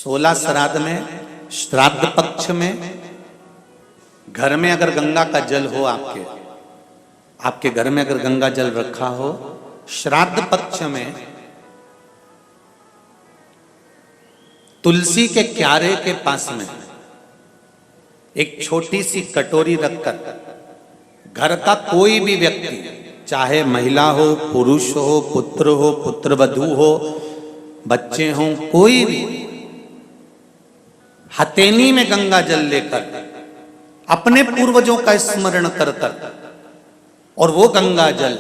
16 श्राद्ध में, श्राद्ध पक्ष में, घर में अगर गंगा का जल हो, आपके घर में अगर गंगा जल रखा हो, श्राद्ध पक्ष में तुलसी के क्यारे के पास में एक छोटी सी कटोरी रखकर घर का कोई भी व्यक्ति, चाहे महिला हो, पुरुष हो, पुत्रवधू हो, बच्चे हों, कोई भी हथेली में गंगा जल लेकर अपने पूर्वजों का स्मरण कर कर, और वो गंगा जल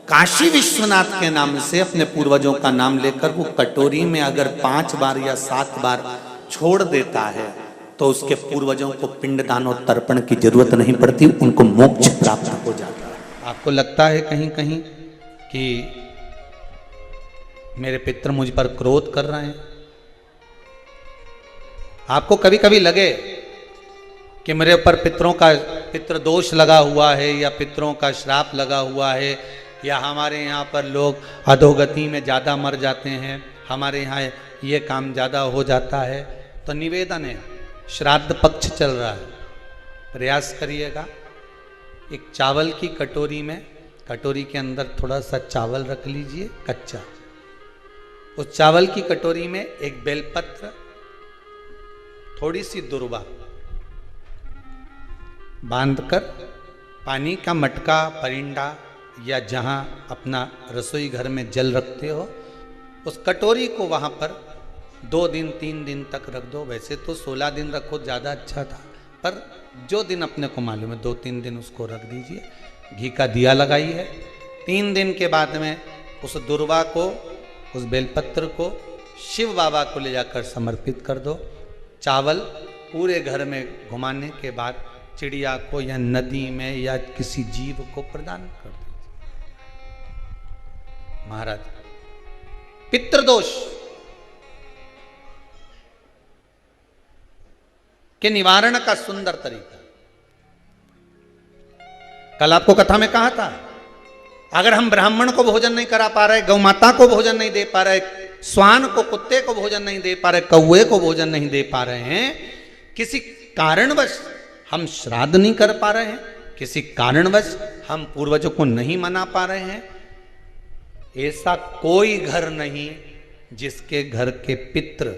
काशी विश्वनाथ के नाम से अपने पूर्वजों का नाम लेकर वो कटोरी में अगर 5 बार या 7 बार छोड़ देता है तो उसके पूर्वजों को पिंडदान और तर्पण की जरूरत नहीं पड़ती, उनको मोक्ष प्राप्त हो जाता है। आपको लगता है कहीं कहीं कि मेरे पितर मुझ पर क्रोध कर रहे हैं? आपको कभी कभी लगे कि मेरे ऊपर पितृ दोष लगा हुआ है, या पितरों का श्राप लगा हुआ है, या हमारे यहाँ पर लोग अधोगति में ज़्यादा मर जाते हैं, हमारे यहाँ ये काम ज़्यादा हो जाता है, तो निवेदन है, श्राद्ध पक्ष चल रहा है, प्रयास करिएगा। एक चावल की कटोरी में, कटोरी के अंदर थोड़ा सा चावल रख लीजिए कच्चा, उस चावल की कटोरी में एक बेलपत्र, थोड़ी सी दुर्वा बांधकर पानी का मटका, परिंडा या जहां अपना रसोई घर में जल रखते हो, उस कटोरी को वहां पर 2 दिन 3 दिन तक रख दो। वैसे तो 16 दिन रखो ज़्यादा अच्छा था, पर जो दिन अपने को मालूम है 2-3 दिन उसको रख दीजिए। घी का दिया लगाइए। 3 दिन के बाद में उस दुर्वा को, उस बेलपत्र को शिव बाबा को ले जाकर समर्पित कर दो। चावल पूरे घर में घुमाने के बाद चिड़िया को या नदी में या किसी जीव को प्रदान कर दो। महाराज, पितृदोष के निवारण का सुंदर तरीका। कल आपको कथा में कहा था, अगर हम ब्राह्मण को भोजन नहीं करा पा रहे, गौ माता को भोजन नहीं दे पा रहे, श्वान को, कुत्ते को भोजन नहीं दे पा रहे, कौवे को भोजन नहीं दे पा रहे हैं, किसी कारणवश हम श्राद्ध नहीं कर पा रहे हैं, किसी कारणवश हम पूर्वजों को नहीं मना पा रहे हैं, ऐसा कोई घर नहीं जिसके घर के पितृ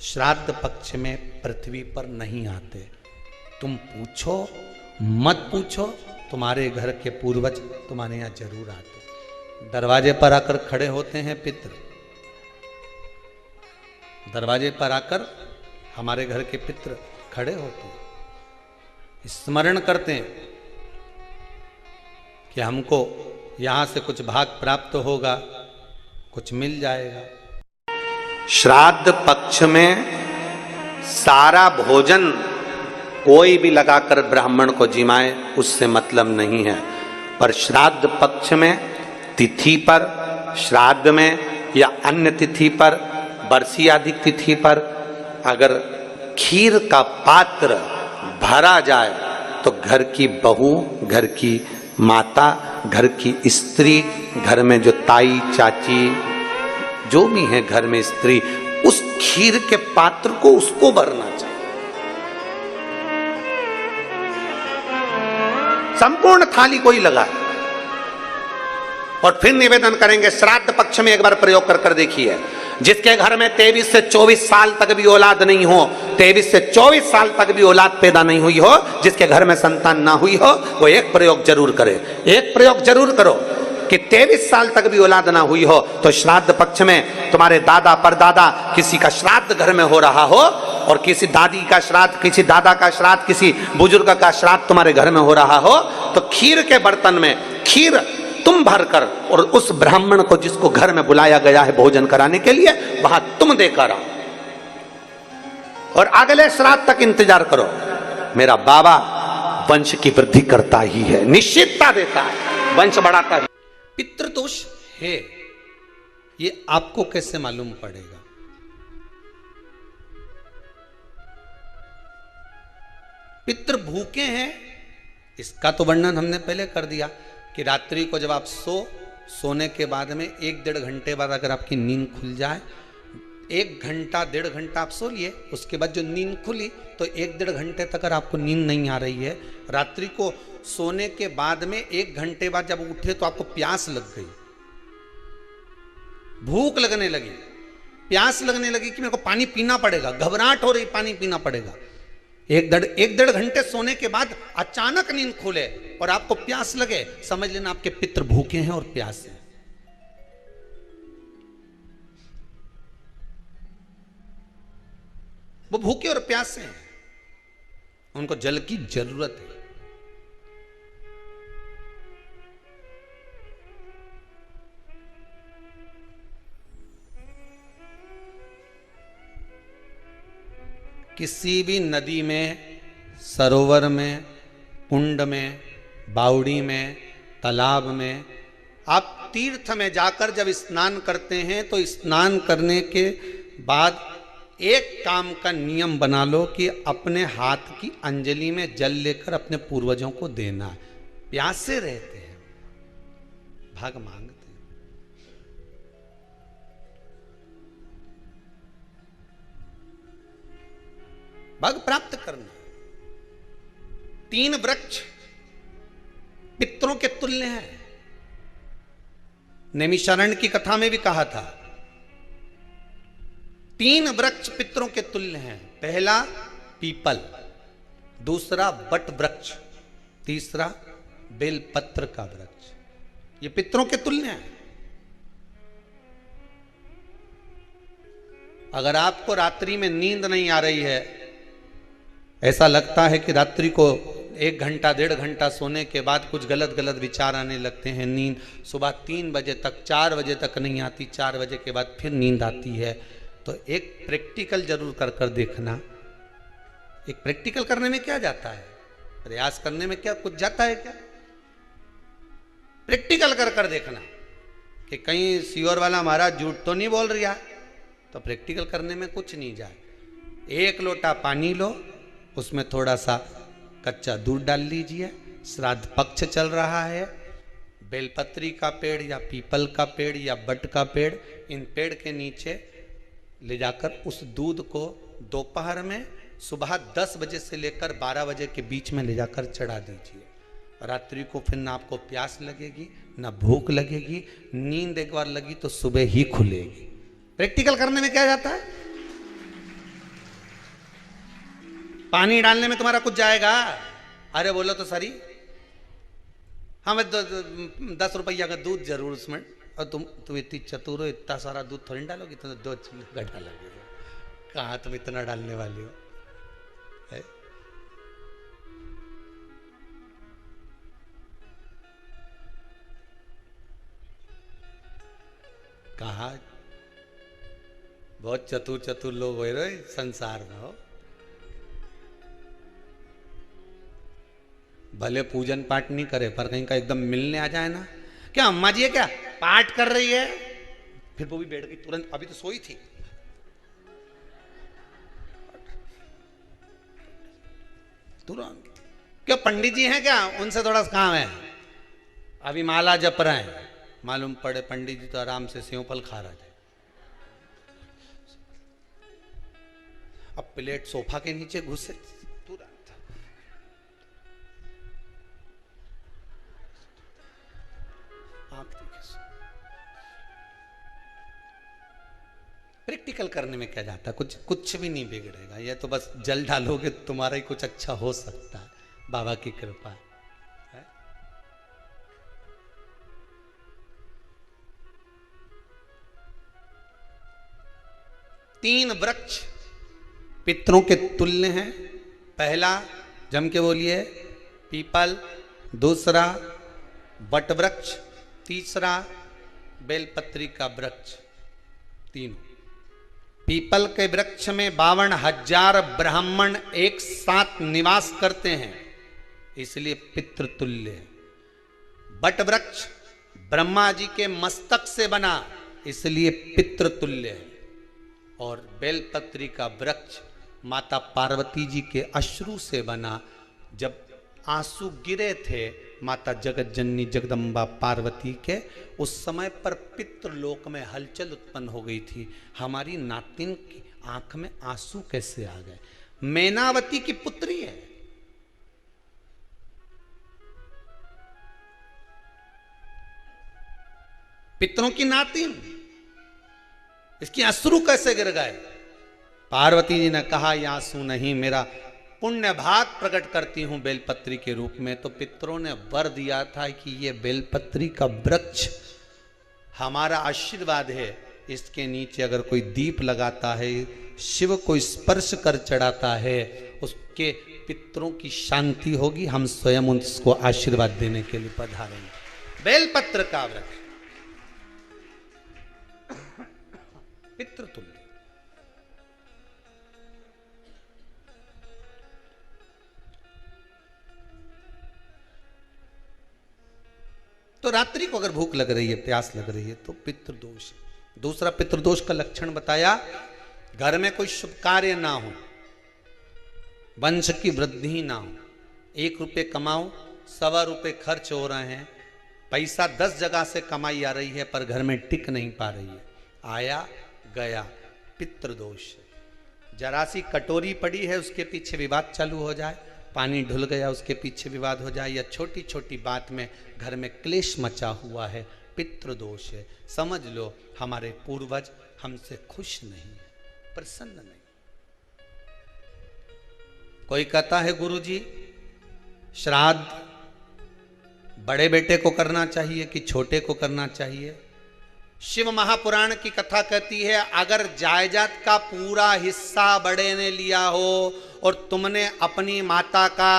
श्राद्ध पक्ष में पृथ्वी पर नहीं आते। तुम पूछो मत पूछो, तुम्हारे घर के पूर्वज तुम्हारे यहाँ जरूर आते। दरवाजे पर आकर खड़े होते हैं पितृ, दरवाजे पर आकर हमारे घर के पितृ खड़े होते हैं, स्मरण करते हैं कि हमको यहां से कुछ भाग प्राप्त होगा, कुछ मिल जाएगा। श्राद्ध पक्ष में सारा भोजन कोई भी लगाकर ब्राह्मण को जिमाए, उससे मतलब नहीं है, पर श्राद्ध पक्ष में तिथि पर, श्राद्ध में या अन्य तिथि पर, बरसी आदि तिथि पर अगर खीर का पात्र भरा जाए तो घर की बहू, घर की माता, घर की स्त्री, घर में जो ताई चाची जो भी है घर में स्त्री, उस खीर के पात्र को उसको भरना चाहिए। संपूर्ण थाली कोई लगाए और फिर निवेदन करेंगे। श्राद्ध पक्ष में एक बार प्रयोग कर देखिए, जिसके घर में 23 से 24 साल तक भी औलाद नहीं हो, 23 से 24 साल तक भी औलाद पैदा नहीं हुई हो, जिसके घर में संतान ना हुई हो, वो एक प्रयोग जरूर करे। एक प्रयोग जरूर करो कि 23 साल तक भी औलाद ना हुई हो तो श्राद्ध पक्ष में तुम्हारे दादा परदादा किसी का श्राद्ध घर में हो रहा हो, और किसी दादी का श्राद्ध, किसी दादा का श्राद्ध, किसी बुजुर्ग का श्राद्ध तुम्हारे घर में हो रहा हो, तो खीर के बर्तन में खीर तुम भरकर और उस ब्राह्मण को जिसको घर में बुलाया गया है भोजन कराने के लिए, वहां तुम देकर आओ और अगले श्राद्ध तक इंतजार करो। मेरा बाबा वंश की वृद्धि करता ही है, निश्चितता देता है, वंश बढ़ाता है। पितृदोष है, ये आपको कैसे मालूम पड़ेगा? पितृ भूखे हैं, इसका तो वर्णन हमने पहले कर दिया कि रात्रि को जब आप सोने के बाद में 1-1.5 घंटे बाद अगर आपकी नींद खुल जाए, 1 घंटा 1.5 घंटा आप सो लिए, उसके बाद जो नींद खुली तो 1-1.5 घंटे तक अगर आपको नींद नहीं आ रही है, रात्रि को सोने के बाद में 1 घंटे बाद जब उठे तो आपको प्यास लग गई, भूख लगने लगी, प्यास लगने लगी कि मेरे को पानी पीना पड़ेगा, घबराहट हो रही, पानी पीना पड़ेगा। 1-1.5 घंटे सोने के बाद अचानक नींद खुले और आपको प्यास लगे, समझ लेना आपके पितृ भूखे हैं और प्यास है। वो भूखे और प्यासे हैं, उनको जल की जरूरत है। किसी भी नदी में, सरोवर में, कुंड में, बावड़ी में, तालाब में, आप तीर्थ में जाकर जब स्नान करते हैं तो स्नान करने के बाद एक काम का नियम बना लो कि अपने हाथ की अंजलि में जल लेकर अपने पूर्वजों को देना है। प्यासे रहते हैं, भाग मांगते हैं। भाग प्राप्त करना। 3 वृक्ष पितरों के तुल्य हैं। नैमिषारण्य की कथा में भी कहा था 3 वृक्ष पितरों के तुल्य हैं। पहला पीपल, दूसरा बट वृक्ष, तीसरा बेलपत्र का वृक्ष। ये पितरों के तुल्य हैं। अगर आपको रात्रि में नींद नहीं आ रही है, ऐसा लगता है कि रात्रि को 1 घंटा 1.5 घंटा सोने के बाद कुछ गलत गलत विचार आने लगते हैं, नींद सुबह 3 बजे तक 4 बजे तक नहीं आती, 4 बजे के बाद फिर नींद आती है, तो एक प्रैक्टिकल जरूर कर देखना। एक प्रैक्टिकल करने में क्या जाता है, प्रयास करने में क्या कुछ जाता है क्या? प्रैक्टिकल कर देखना कि कहीं सीवर वाला महाराज झूठ तो नहीं बोल रहा, तो प्रैक्टिकल करने में कुछ नहीं जाए। 1 लोटा पानी लो, उसमें थोड़ा सा कच्चा दूध डाल लीजिए, श्राद्ध पक्ष चल रहा है, बेलपत्री का पेड़ या पीपल का पेड़ या बट का पेड़, इन पेड़ के नीचे ले जाकर उस दूध को दोपहर में सुबह 10 बजे से लेकर 12 बजे के बीच में ले जाकर चढ़ा दीजिए। रात्रि को फिर ना आपको प्यास लगेगी ना भूख लगेगी, नींद एक बार लगी तो सुबह ही खुलेगी। प्रैक्टिकल करने में क्या जाता है? पानी डालने में तुम्हारा कुछ जाएगा? अरे बोलो तो सरी, हमें 10 रुपया का दूध जरूर उसमें, और तुम इतनी चतुर हो, इतना सारा दूध थोड़ी डालोगी, तुम 2 चिल्ली डालोगे। कहाँ तुम इतना डालने वाली हो है? कहा बहुत चतुर चतुर लोग हो रहे संसार में हो। भले पूजन पाठ नहीं करे पर कहीं का एकदम मिलने आ जाए ना, क्या अम्मा जी है क्या पाठ कर रही है, फिर वो भी बैठ गई तुरंत, अभी तो सोई थी। तुरंत क्या पंडित जी हैं क्या, उनसे थोड़ा सा काम है, अभी माला जप रहे हैं, मालूम पड़े पंडित जी तो आराम से सेव फल खा रहे थे। अब प्लेट सोफा के नीचे घुसे तुरंत। प्रैक्टिकल करने में क्या जाता है, कुछ भी नहीं बिगड़ेगा। ये तो बस जल डालोगे तुम्हारा ही कुछ अच्छा हो सकता है, बाबा की कृपा है। 3 वृक्ष पितरों के तुल्य हैं। पहला जम के बोलिए पीपल, दूसरा बट वृक्ष, तीसरा बेलपत्री का वृक्ष। तीनों पीपल के वृक्ष में 52,000 ब्राह्मण एक साथ निवास करते हैं, इसलिए पितृतुल्य है। बट वृक्ष ब्रह्मा जी के मस्तक से बना, इसलिए पितृतुल्य है। और बेलपत्री का वृक्ष माता पार्वती जी के अश्रु से बना, जब आंसू गिरे थे माता जगत जननी जगदम्बा पार्वती के उस समय पर पितृलोक में हलचल उत्पन्न हो गई थी। हमारी नातिन की आंख में आंसू कैसे आ गए? मैनावती की पुत्री है, पितरों की नातिन, इसकी अश्रु कैसे गिर गए? पार्वती जी ने कहा ये आंसू नहीं, मेरा पुण्य भाग प्रकट करती हूं बेलपत्री के रूप में। तो पितरों ने वर दिया था कि ये बेलपत्री का वृक्ष हमारा आशीर्वाद है, इसके नीचे अगर कोई दीप लगाता है, शिव को स्पर्श कर चढ़ाता है, उसके पितरों की शांति होगी। हम स्वयं उसको आशीर्वाद देने के लिए पधारेंगे। बेलपत्र का वृक्ष पितृतुल्य। तो रात्रि को अगर भूख लग रही है, प्यास लग रही है, तो पितृदोष। दूसरा पितृदोष का लक्षण बताया, घर में कोई शुभ कार्य ना हो, वंश की वृद्धि ना हो, 1 रुपये कमाओ, 1.25 रुपये खर्च हो रहे हैं, पैसा 10 जगह से कमाई आ रही है पर घर में टिक नहीं पा रही है, आया गया, पितृदोष। जरा सी कटोरी पड़ी है, उसके पीछे विवाद चालू हो जाए, पानी ढुल गया, उसके पीछे विवाद हो जाए, या छोटी छोटी बात में घर में क्लेश मचा हुआ है, पितृदोष है। समझ लो हमारे पूर्वज हमसे खुश नहीं है, प्रसन्न नहीं। कोई कहता है गुरुजी श्राद्ध बड़े बेटे को करना चाहिए कि छोटे को करना चाहिए? शिव महापुराण की कथा कहती है, अगर जायदाद का पूरा हिस्सा बड़े ने लिया हो और तुमने अपनी माता का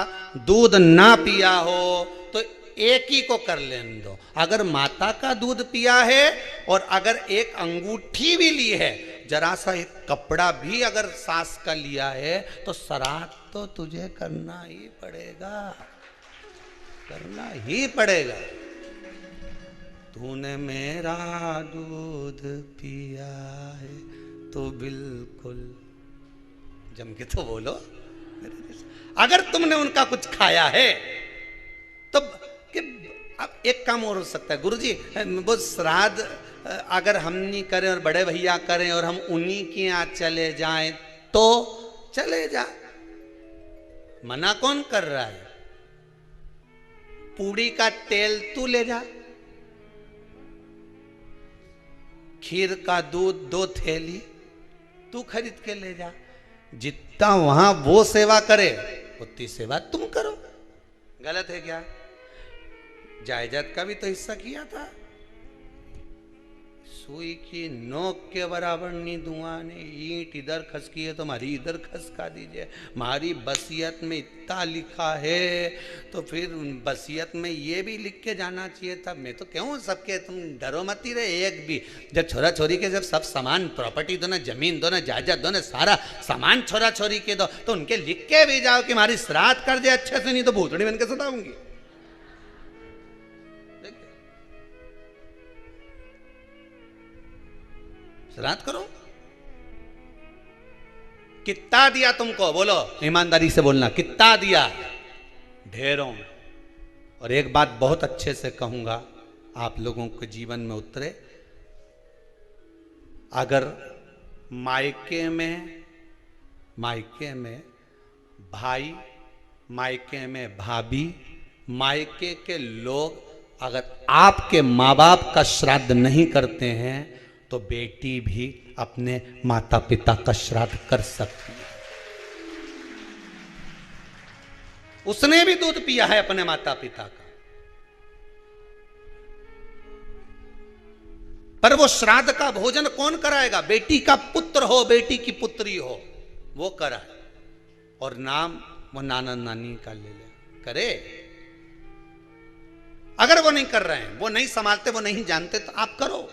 दूध ना पिया हो तो एक ही को कर लेने दो। अगर माता का दूध पिया है और अगर एक अंगूठी भी ली है, जरा सा एक कपड़ा भी अगर सास का लिया है, तो श्राद्ध तो तुझे करना ही पड़ेगा, करना ही पड़ेगा। तूने मेरा दूध पिया है तो बिल्कुल जम के तो बोलो। अगर तुमने उनका कुछ खाया है तो अब एक काम और हो सकता है, गुरुजी वो श्राद्ध अगर हम नहीं करें और बड़े भैया करें और हम उन्हीं के यहाँ चले जाएं तो चले जा, मना कौन कर रहा है? पूड़ी का तेल तू ले जा, खीर का दूध 2 थैली तू खरीद के ले जा। जितना वहां वो सेवा करे उतनी सेवा तुम करो। गलत है क्या? जायदाद का भी तो हिस्सा किया था। सुई की नोक के बराबर नहीं धुआं ने, ईंट इधर खसकी है तो हमारी इधर खसका दीजिए। हमारी बसियत में इतना लिखा है तो फिर बसियत में ये भी लिख के जाना चाहिए था। मैं तो क्यों सबके, तुम डरो मत ही रहे एक भी। जब छोरा छोरी के जब सब सामान, प्रॉपर्टी दो ना, जमीन दो ना, जायदाद दो ना, सारा सामान छोरा छोरी के दो, तो उनके लिख के भी जाओ कि हमारी श्राद्ध कर दे अच्छे से, नहीं तो भूतड़ी बन के सताऊंगी। श्राद्ध करो। कितना दिया तुमको? बोलो, ईमानदारी से बोलना, कितना दिया? ढेरों। और एक बात बहुत अच्छे से कहूंगा, आप लोगों के जीवन में उतरे। अगर मायके में भाई, मायके में भाभी, मायके के लोग अगर आपके माँ बाप का श्राद्ध नहीं करते हैं तो बेटी भी अपने माता पिता का श्राद्ध कर सकती है। उसने भी दूध पिया है अपने माता पिता का, पर वो श्राद्ध का भोजन कौन कराएगा? बेटी का पुत्र हो, बेटी की पुत्री हो, वो कराए। और नाम वो नाना नानी का ले ले, करे। अगर वो नहीं कर रहे हैं, वो नहीं संभालते, वो नहीं जानते, तो आप करो,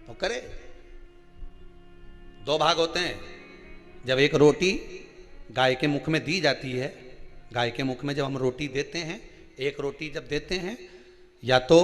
तो करे। 2 भाग होते हैं। जब एक रोटी गाय के मुख में दी जाती है, गाय के मुख में जब हम रोटी देते हैं, एक रोटी जब देते हैं, या तो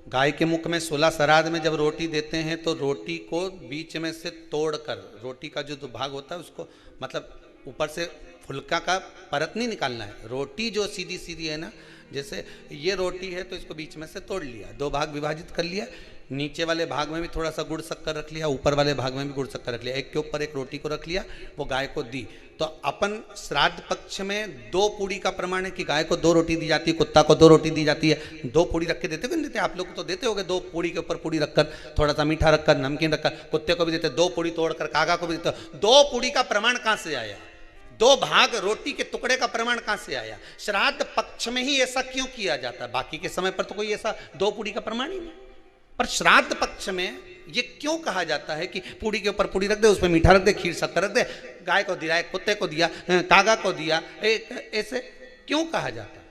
गाय के मुख में 16 श्राद्ध में जब रोटी देते हैं तो रोटी को बीच में से तोड़कर, रोटी का जो भाग होता है उसको मतलब ऊपर से फुलका का परत नहीं निकालना है। रोटी जो सीधी सीधी है ना, जैसे ये रोटी है तो इसको बीच में से तोड़ लिया, दो भाग विभाजित कर लिया, नीचे वाले भाग में भी थोड़ा सा गुड़ शक्कर रख लिया, ऊपर वाले भाग में भी गुड़ शक्कर रख लिया, एक के ऊपर एक रोटी को रख लिया, वो गाय को दी। तो अपन श्राद्ध पक्ष में 2 पूड़ी का प्रमाण है कि गाय को 2 रोटी दी जाती है, कुत्ता को 2 रोटी दी जाती है। 2 पूड़ी रख के देते हो, देते आप लोग तो देते होगे, 2 पूड़ी के ऊपर पूड़ी रखकर, थोड़ा सा मीठा रखकर, नमकीन रखकर, कुत्ते को भी देते, 2 पूड़ी तोड़कर कागा को भी देते। 2 पूड़ी का प्रमाण कहां से आया? 2 भाग रोटी के टुकड़े का प्रमाण कहां से आया? श्राद्ध पक्ष में ही ऐसा क्यों किया जाता है? बाकी के समय पर तो कोई ऐसा 2 पूड़ी का प्रमाण ही नहीं, पर श्राद्ध पक्ष में ये क्यों कहा जाता है कि पूड़ी के ऊपर पूड़ी रख दे, उसमें मीठा रख दे, खीर शक्कर रख दे, गाय को दिया, कुत्ते को दिया, कागा को दिया, ऐसे क्यों कहा जाता है?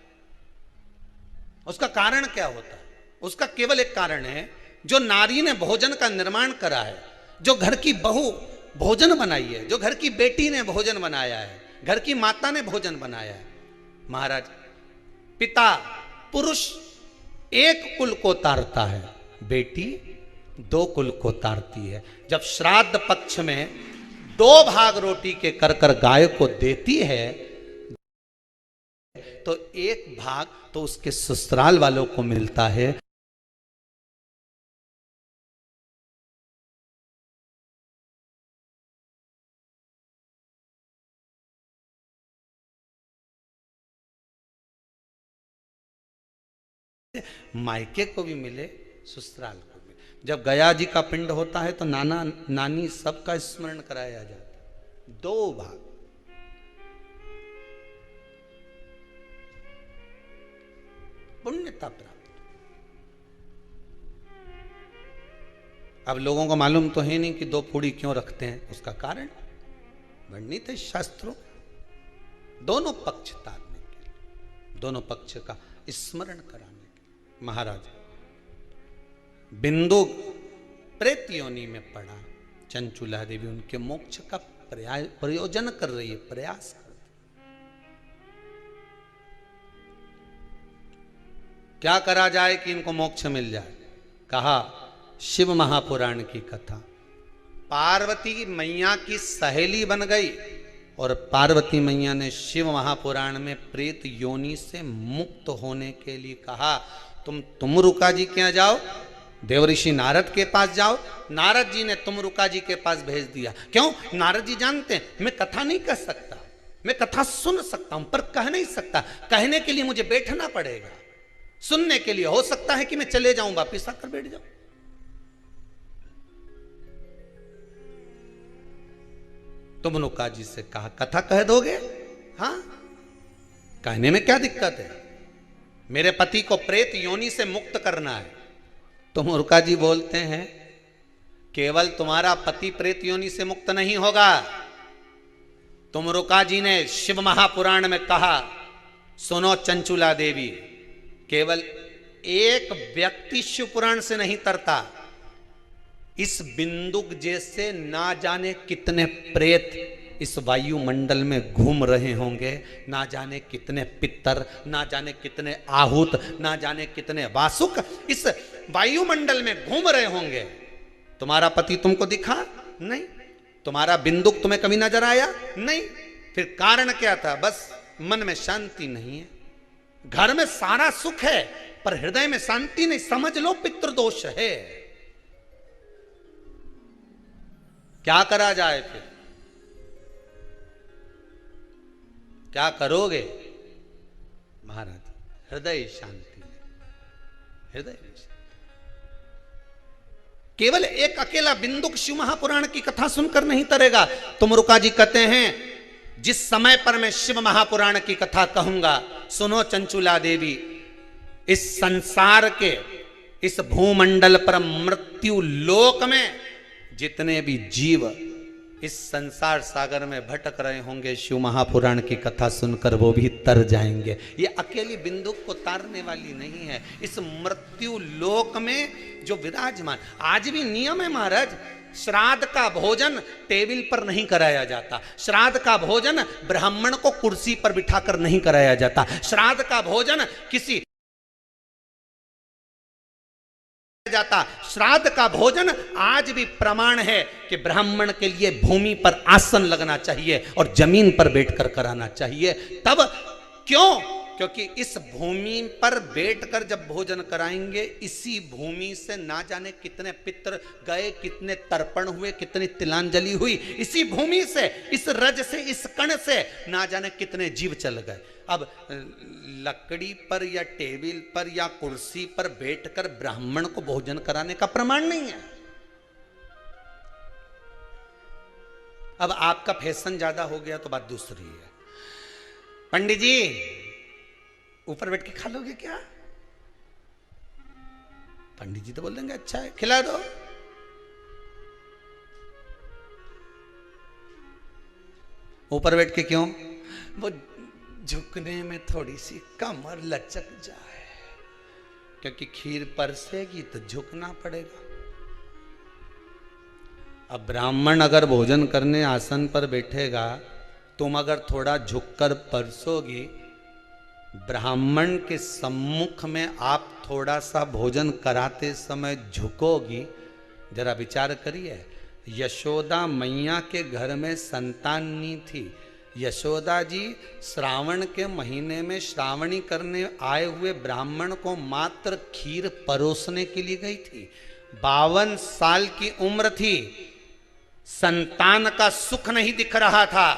उसका कारण क्या होता है? उसका केवल एक कारण है, जो नारी ने भोजन का निर्माण करा है, जो घर की बहू भोजन बनाई है, जो घर की बेटी ने भोजन बनाया है, घर की माता ने भोजन बनाया है। महाराज, पिता पुरुष एक कुल को तारता है, बेटी 2 कुल को तारती है। जब श्राद्ध पक्ष में 2 भाग रोटी के कर कर गाय को देती है, तो 1 भाग तो उसके ससुराल वालों को मिलता है। मायके को भी मिले, ससुराल को भी। जब गया जी का पिंड होता है तो नाना नानी सबका स्मरण कराया जाता है। 2 भाग, पुण्यता प्राप्त। अब लोगों को मालूम तो है नहीं कि 2 पूड़ी क्यों रखते हैं, उसका कारण वर्णित है शास्त्रों। दोनों पक्ष तारने के लिए, दोनों पक्ष का स्मरण कराने के लिए। महाराज, बिंदु प्रेत योनि में पड़ा, चंचुला देवी उनके मोक्ष का प्रयोजन कर रही है, प्रयास कर रही। क्या करा जाए कि इनको मोक्ष मिल जाए? कहा शिव महापुराण की कथा। पार्वती मैया की सहेली बन गई और पार्वती मैया ने शिव महापुराण में प्रेत योनि से मुक्त होने के लिए कहा, तुम रुका जी के यहाँ जाओ, देवऋषि नारद के पास जाओ। नारद जी ने तुमरुका जी के पास भेज दिया। क्यों? नारद जी जानते हैं मैं कथा नहीं कर सकता, मैं कथा सुन सकता हूं पर कह नहीं सकता। कहने के लिए मुझे बैठना पड़ेगा, सुनने के लिए हो सकता है कि मैं चले जाऊं, वापिस आकर बैठ जाऊं। तुमरुका जी से कहा कथा कह दोगे? हाँ, कहने में क्या दिक्कत है? मेरे पति को प्रेत योनि से मुक्त करना है। तुमरुका जी बोलते हैं केवल तुम्हारा पति प्रेत योनि से मुक्त नहीं होगा। तुमरुका जी ने शिव महापुराण में कहा, सुनो चंचुला देवी, केवल एक व्यक्ति शिव पुराण से नहीं तरता, इस बिंदुक जैसे ना जाने कितने प्रेत इस वायुमंडल में घूम रहे होंगे, ना जाने कितने पितर, ना जाने कितने आहूत, ना जाने कितने वासुक इस वायुमंडल में घूम रहे होंगे। तुम्हारा पति तुमको दिखा नहीं, तुम्हारा बिंदुक तुम्हें कभी नजर आया नहीं, फिर कारण क्या था? बस मन में शांति नहीं है। घर में सारा सुख है पर हृदय में शांति नहीं, समझ लो पितृदोष है। क्या करा जाए? फिर क्या करोगे? महाराज, हृदय शांति, हृदय शांति। केवल एक अकेला बिंदुक शिव महापुराण की कथा सुनकर नहीं तरेगा। तुमरुका जी कहते हैं जिस समय पर मैं शिव महापुराण की कथा कहूंगा, सुनो चंचुला देवी, इस संसार के इस भूमंडल पर मृत्यु लोक में जितने भी जीव इस संसार सागर में भटक रहे होंगे, शिव महापुराण की कथा सुनकर वो भी तर जाएंगे। ये अकेली बिंदुक को तारने वाली नहीं है, इस मृत्यु लोक में जो विराजमान। आज भी नियम है महाराज, श्राद्ध का भोजन टेबल पर नहीं कराया जाता, श्राद्ध का भोजन ब्राह्मण को कुर्सी पर बिठाकर नहीं कराया जाता, श्राद्ध का भोजन किसी जाता। श्राद्ध का भोजन आज भी प्रमाण है कि ब्राह्मण के लिए भूमि पर आसन लगना चाहिए और जमीन पर बैठकर कराना चाहिए। तब क्यों? क्योंकि इस भूमि पर बैठकर जब भोजन कराएंगे, इसी भूमि से ना जाने कितने पितृ गए, कितने तर्पण हुए, कितनी तिलांजलि हुई, इसी भूमि से, इस रज से, इस कण से ना जाने कितने जीव चल गए। अब लकड़ी पर या टेबल पर या कुर्सी पर बैठकर ब्राह्मण को भोजन कराने का प्रमाण नहीं है। अब आपका फैशन ज्यादा हो गया तो बात दूसरी है। पंडित जी ऊपर बैठ के खा लोगे क्या? पंडित जी तो बोल देंगे अच्छा है, खिला दो। ऊपर बैठ के क्यों? वो झुकने में थोड़ी सी कमर लचक जाए, क्योंकि खीर परसेगी तो झुकना पड़ेगा। अब ब्राह्मण अगर भोजन करने आसन पर बैठेगा, तुम अगर थोड़ा झुककर परसोगी, ब्राह्मण के सम्मुख में आप थोड़ा सा भोजन कराते समय झुकोगी। जरा विचार करिए, यशोदा मैया के घर में संतान नहीं थी। यशोदा जी श्रावण के महीने में श्रावणी करने आए हुए ब्राह्मण को मात्र खीर परोसने के लिए गई थी। 52 साल की उम्र थी, संतान का सुख नहीं दिख रहा था,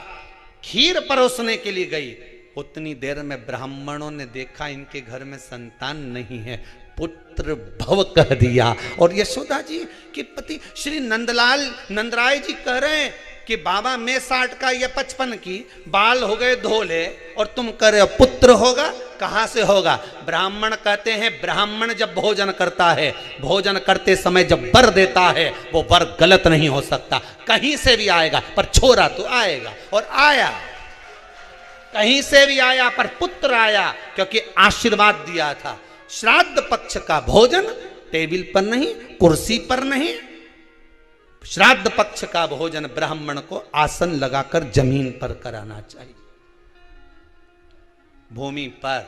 खीर परोसने के लिए गई। उतनी देर में ब्राह्मणों ने देखा इनके घर में संतान नहीं है, पुत्र भव कह दिया। और यशोदा जी के पति श्री नंदराय जी कह रहे हैं कि बाबा मैं 60 का या 55 की, बाल हो गए धोले और तुम कह रहे हो पुत्र होगा, कहां से होगा? ब्राह्मण कहते हैं ब्राह्मण जब भोजन करता है, भोजन करते समय जब वर देता है, वो वर गलत नहीं हो सकता, कहीं से भी आएगा, पर छोरा तो आएगा। और आया, कहीं से भी आया, पर पुत्र आया, क्योंकि आशीर्वाद दिया था। श्राद्ध पक्ष का भोजन टेबल पर नहीं, कुर्सी पर नहीं, श्राद्ध पक्ष का भोजन ब्राह्मण को आसन लगाकर जमीन पर कराना चाहिए, भूमि पर।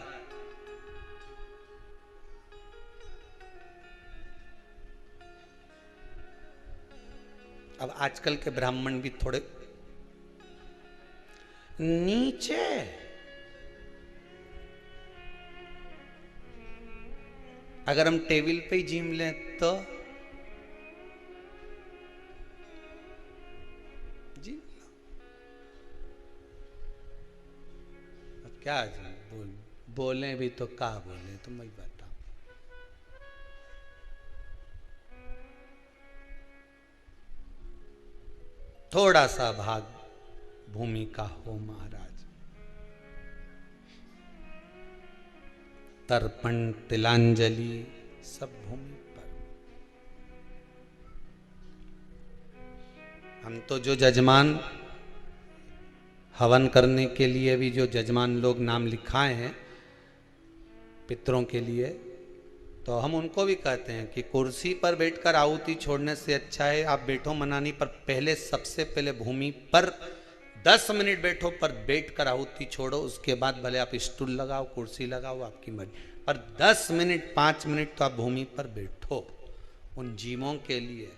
अब आजकल के ब्राह्मण भी थोड़े नीचे, अगर हम टेबल पे ही जिम लें तो जी क्या बोले भी तो क्या बोले, तो मैं बताऊं। थोड़ा सा भाग भूमि का हो महाराज। तर्पण तिलांजलि सब भूमि पर। हम तो जो जजमान हवन करने के लिए भी जो जजमान लोग नाम लिखाए हैं पितरों के लिए, तो हम उनको भी कहते हैं कि कुर्सी पर बैठकर आहुति छोड़ने से अच्छा है आप बैठो मनानी पर, पहले सबसे पहले भूमि पर 10 मिनट बैठो, पर बैठकर आहुति छोड़ो। उसके बाद भले आप स्टूल लगाओ, कुर्सी लगाओ, आपकी मर्जी, पर 10 मिनट 5 मिनट तो आप भूमि पर बैठो उन जीवों के लिए।